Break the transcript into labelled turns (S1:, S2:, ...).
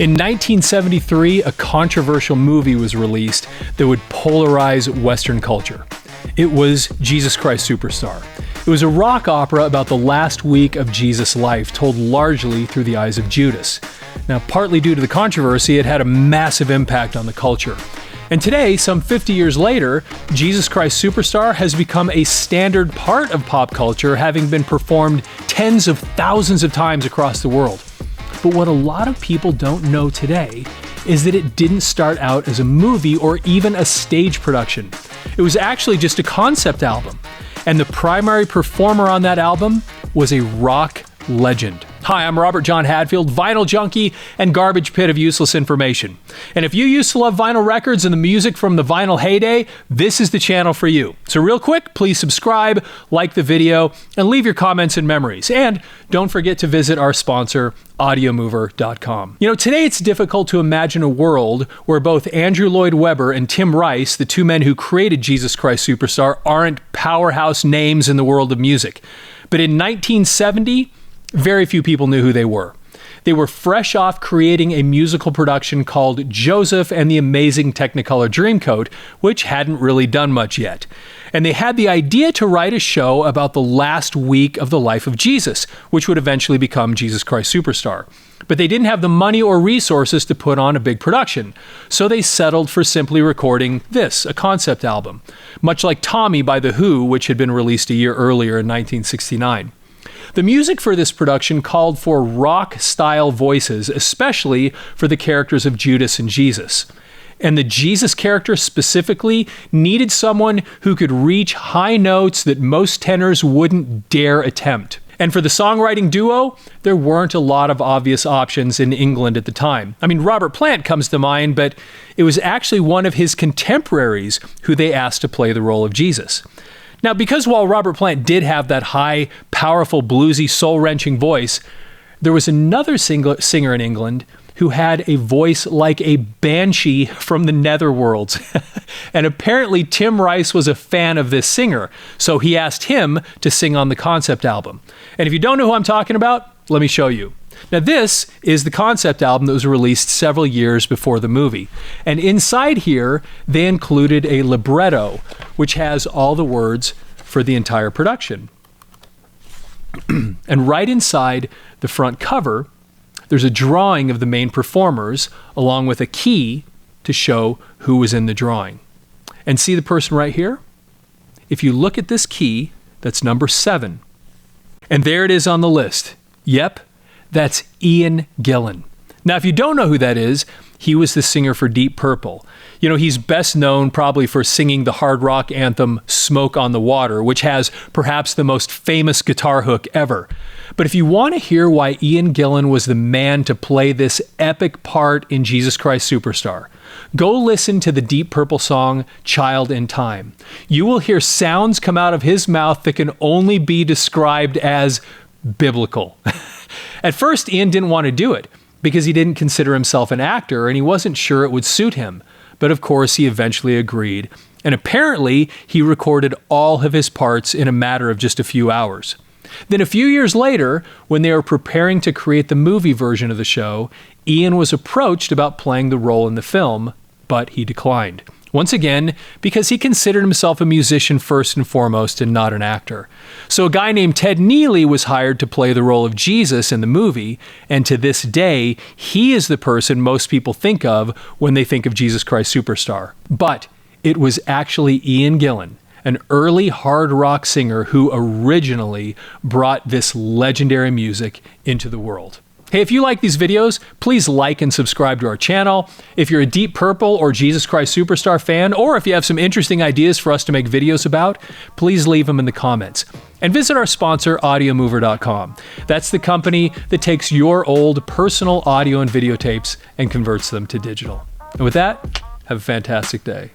S1: In 1973, a controversial movie was released that would polarize Western culture. It was Jesus Christ Superstar. It was a rock opera about the last week of Jesus' life, told largely through the eyes of Judas. Now, partly due to the controversy, it had a massive impact on the culture. And today, some 50 years later, Jesus Christ Superstar has become a standard part of pop culture, having been performed tens of thousands of times across the world. But what a lot of people don't know today is that it didn't start out as a movie or even a stage production. It was actually just a concept album. And the primary performer on that album was a rock legend. Hi, I'm Robert John Hadfield, vinyl junkie and garbage pit of useless information. And if you used to love vinyl records and the music from the vinyl heyday, this is the channel for you. So real quick, please subscribe, like the video, and leave your comments and memories. And don't forget to visit our sponsor, AudioMover.com. You know, today it's difficult to imagine a world where both Andrew Lloyd Webber and Tim Rice, the two men who created Jesus Christ Superstar, aren't powerhouse names in the world of music. But in 1970, very few people knew who they were. They were fresh off creating a musical production called Joseph and the Amazing Technicolor Dreamcoat, which hadn't really done much yet. And they had the idea to write a show about the last week of the life of Jesus, which would eventually become Jesus Christ Superstar. But they didn't have the money or resources to put on a big production, so they settled for simply recording this, a concept album, much like Tommy by The Who, which had been released a year earlier in 1969. The music for this production called for rock-style voices, especially for the characters of Judas and Jesus. And the Jesus character specifically needed someone who could reach high notes that most tenors wouldn't dare attempt. And for the songwriting duo, there weren't a lot of obvious options in England at the time. I mean, Robert Plant comes to mind, but it was actually one of his contemporaries who they asked to play the role of Jesus. Now, because while Robert Plant did have that high, powerful, bluesy, soul-wrenching voice, there was another singer in England who had a voice like a banshee from the netherworlds. And apparently Tim Rice was a fan of this singer, so he asked him to sing on the concept album. And if you don't know who I'm talking about, let me show you. Now, this is the concept album that was released several years before the movie. And inside here, they included a libretto, which has all the words for the entire production. And right inside the front cover, there's a drawing of the main performers, along with a key to show who was in the drawing. And see the person right here? If you look at this key, that's number 7. And there it is on the list. Yep. That's Ian Gillan. Now, if you don't know who that is, he was the singer for Deep Purple. You know, he's best known probably for singing the hard rock anthem Smoke on the Water, which has perhaps the most famous guitar hook ever. But if you want to hear why Ian Gillan was the man to play this epic part in Jesus Christ Superstar, go listen to the Deep Purple song Child in Time. You will hear sounds come out of his mouth that can only be described as biblical. At first, Ian didn't want to do it because he didn't consider himself an actor and he wasn't sure it would suit him. But of course, he eventually agreed. And apparently, he recorded all of his parts in a matter of just a few hours. Then a few years later, when they were preparing to create the movie version of the show, Ian was approached about playing the role in the film, but he declined. Once again, because he considered himself a musician first and foremost and not an actor. So a guy named Ted Neely was hired to play the role of Jesus in the movie, and to this day, he is the person most people think of when they think of Jesus Christ Superstar. But it was actually Ian Gillan, an early hard rock singer who originally brought this legendary music into the world. Hey, if you like these videos, please like and subscribe to our channel. If you're a Deep Purple or Jesus Christ Superstar fan, or if you have some interesting ideas for us to make videos about, please leave them in the comments. And visit our sponsor, AudioMover.com. That's the company that takes your old personal audio and videotapes and converts them to digital. And with that, have a fantastic day.